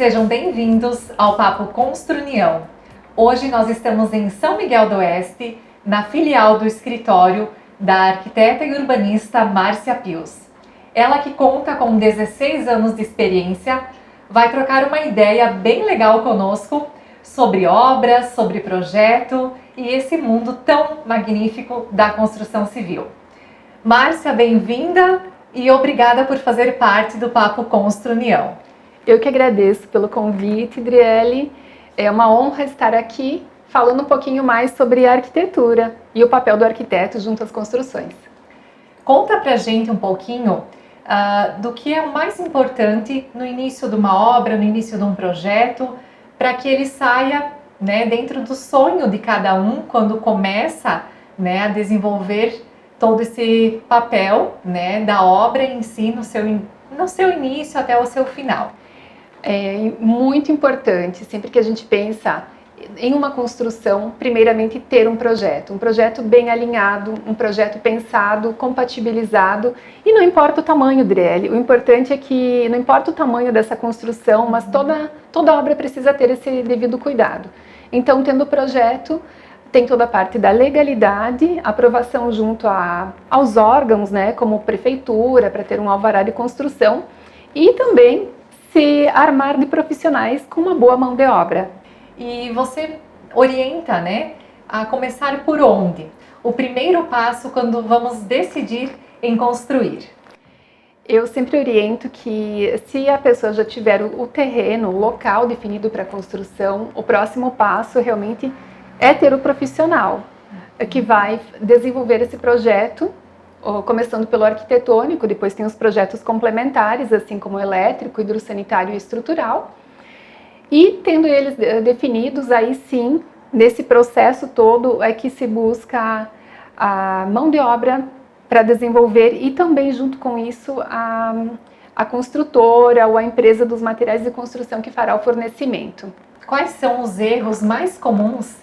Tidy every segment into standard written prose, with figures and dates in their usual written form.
Sejam bem-vindos ao Papo Construnião. Hoje nós estamos em São Miguel do Oeste, na filial do escritório da arquiteta e urbanista Márcia Pius. Ela que conta com 16 anos de experiência, vai trocar uma ideia bem legal conosco sobre obras, sobre projeto e esse mundo tão magnífico da construção civil. Márcia, bem-vinda e obrigada por fazer parte do Papo Construnião. Eu que agradeço pelo convite, Driele. É uma honra estar aqui falando um pouquinho mais sobre a arquitetura e o papel do arquiteto junto às construções. Conta pra gente um pouquinho do que é o mais importante no início de uma obra, no início de um projeto, para que ele saia, dentro do sonho de cada um quando começa, a desenvolver todo esse papel, da obra em si no seu início até o seu final. É muito importante, sempre que a gente pensa em uma construção, primeiramente ter um projeto bem alinhado, um projeto pensado, compatibilizado, e não importa o tamanho, Driele, o importante é que não importa o tamanho dessa construção, mas toda obra precisa ter esse devido cuidado. Então, tendo o projeto, tem toda a parte da legalidade, aprovação junto aos órgãos, como prefeitura, para ter um alvará de construção, e também se armar de profissionais com uma boa mão de obra. E você orienta, a começar por onde? O primeiro passo quando vamos decidir em construir. Eu sempre oriento que se a pessoa já tiver o terreno, o local definido para a construção, o próximo passo realmente é ter o profissional que vai desenvolver esse projeto, começando pelo arquitetônico, depois tem os projetos complementares, assim como elétrico, hidrossanitário e estrutural. E tendo eles definidos, aí sim, nesse processo todo é que se busca a mão de obra para desenvolver e também junto com isso a construtora ou a empresa dos materiais de construção que fará o fornecimento. Quais são os erros mais comuns,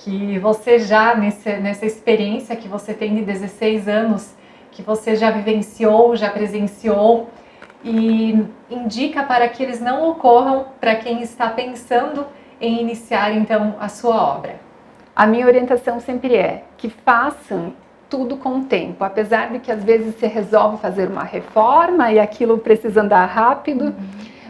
que você já, nessa experiência que você tem de 16 anos, que você já vivenciou, já presenciou, e indica para que eles não ocorram para quem está pensando em iniciar, então, a sua obra? A minha orientação sempre é que façam tudo com o tempo, apesar de que às vezes se resolve fazer uma reforma e aquilo precisa andar rápido,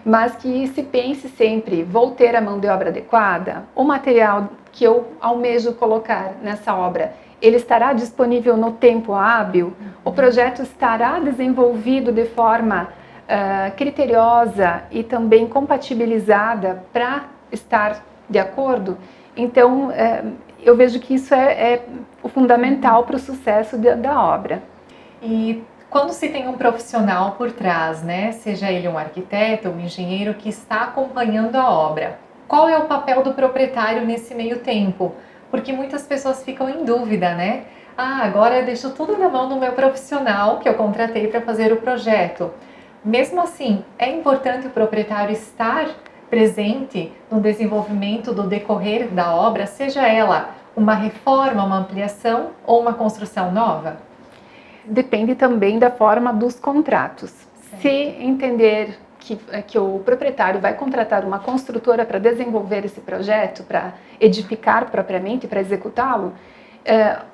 mas que se pense sempre, vou ter a mão de obra adequada, o material que eu almejo colocar nessa obra, ele estará disponível no tempo hábil, o projeto estará desenvolvido de forma criteriosa e também compatibilizada para estar de acordo. Então, eu vejo que isso é o fundamental para o sucesso da obra. E quando se tem um profissional por trás, seja ele um arquiteto ou um engenheiro que está acompanhando a obra, qual é o papel do proprietário nesse meio tempo? Porque muitas pessoas ficam em dúvida, agora eu deixo tudo na mão do meu profissional que eu contratei para fazer o projeto. Mesmo assim, é importante o proprietário estar presente no desenvolvimento do decorrer da obra, seja ela uma reforma, uma ampliação ou uma construção nova? Depende também da forma dos contratos. Certo. Se entender que o proprietário vai contratar uma construtora para desenvolver esse projeto, para edificar propriamente, para executá-lo,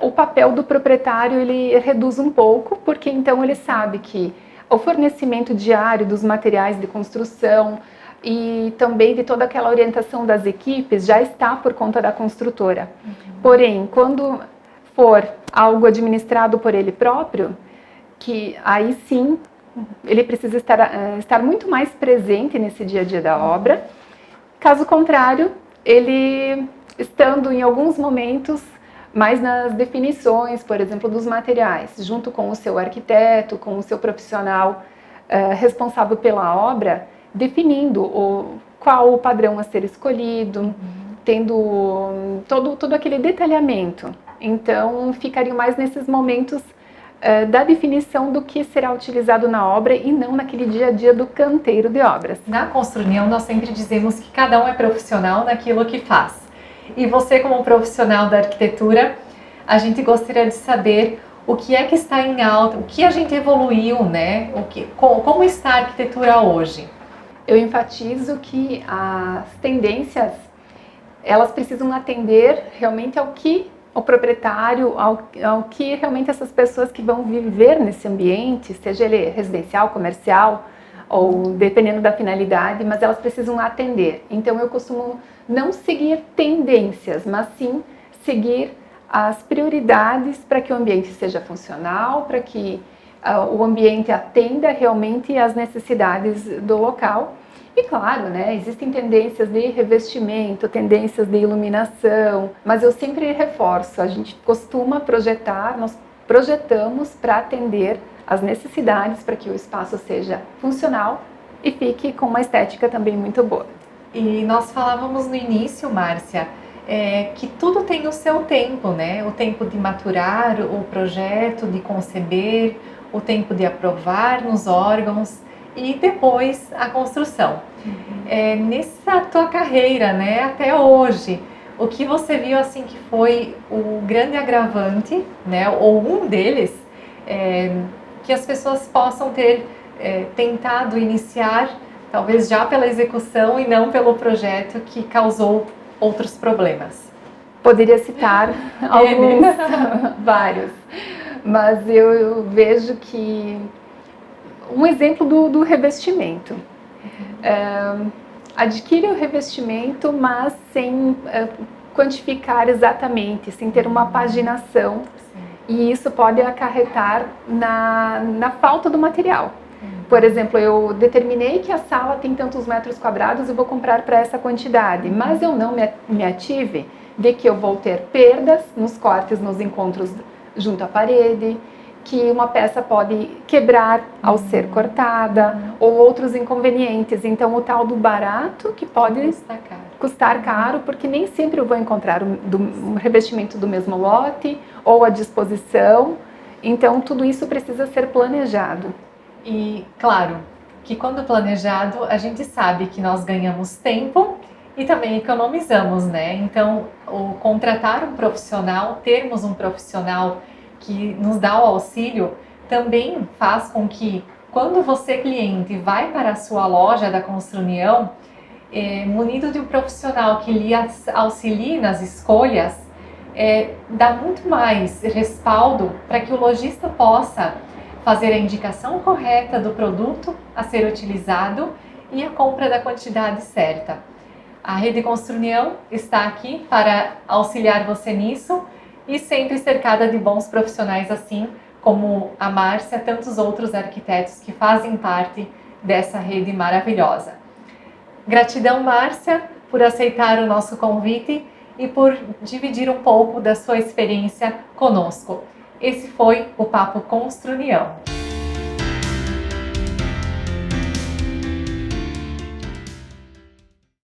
o papel do proprietário ele reduz um pouco, porque então ele sabe que o fornecimento diário dos materiais de construção e também de toda aquela orientação das equipes já está por conta da construtora. Porém, quando for algo administrado por ele próprio, que aí sim ele precisa estar muito mais presente nesse dia a dia da obra. Caso contrário, ele estando em alguns momentos mais nas definições, por exemplo, dos materiais, junto com o seu arquiteto, com o seu profissional responsável pela obra, definindo qual o padrão a ser escolhido, tendo todo aquele detalhamento. Então, ficariam mais nesses momentos da definição do que será utilizado na obra e não naquele dia a dia do canteiro de obras. Na Construnião, nós sempre dizemos que cada um é profissional naquilo que faz. E você, como profissional da arquitetura, a gente gostaria de saber o que é que está em alta, o que a gente evoluiu, como está a arquitetura hoje? Eu enfatizo que as tendências, elas precisam atender realmente ao que o proprietário, ao que realmente essas pessoas que vão viver nesse ambiente, seja ele residencial, comercial, ou dependendo da finalidade, mas elas precisam atender. Então eu costumo não seguir tendências, mas sim seguir as prioridades para que o ambiente seja funcional, para que o ambiente atenda realmente às necessidades do local. E claro, né, existem tendências de revestimento, tendências de iluminação, mas eu sempre reforço, a gente costuma projetar, nós projetamos para atender às necessidades, para que o espaço seja funcional e fique com uma estética também muito boa. E nós falávamos no início, Márcia, que tudo tem o seu tempo, né? O tempo de maturar o projeto, de conceber, o tempo de aprovar nos órgãos e depois a construção. Nessa tua carreira, né, até hoje, o que você viu assim que foi o grande agravante, né, ou um deles, que as pessoas possam ter tentado iniciar, talvez já pela execução e não pelo projeto, que causou outros problemas? Poderia citar alguns, vários, mas eu vejo que um exemplo do revestimento. Adquire o revestimento, mas sem quantificar exatamente, sem ter uma paginação. Sim. E isso pode acarretar na falta do material. Por exemplo, eu determinei que a sala tem tantos metros quadrados e vou comprar para essa quantidade, mas eu não me ative de que eu vou ter perdas nos cortes, nos encontros junto à parede, que uma peça pode quebrar ao ser cortada, ou outros inconvenientes. Então, o tal do barato, que pode custar caro, porque nem sempre eu vou encontrar um revestimento do mesmo lote, ou à disposição. Então, tudo isso precisa ser planejado. E, claro, que quando planejado, a gente sabe que nós ganhamos tempo e também economizamos, né? Então, o contratar um profissional, termos um profissional que nos dá o auxílio, também faz com que, quando você, cliente, vai para a sua loja da Construnião, munido de um profissional que lhe auxilie nas escolhas, dá muito mais respaldo para que o lojista possa fazer a indicação correta do produto a ser utilizado e a compra da quantidade certa. A Rede Construnião está aqui para auxiliar você nisso e sempre cercada de bons profissionais assim como a Márcia e tantos outros arquitetos que fazem parte dessa rede maravilhosa. Gratidão, Márcia, por aceitar o nosso convite e por dividir um pouco da sua experiência conosco. Esse foi o Papo Construnião.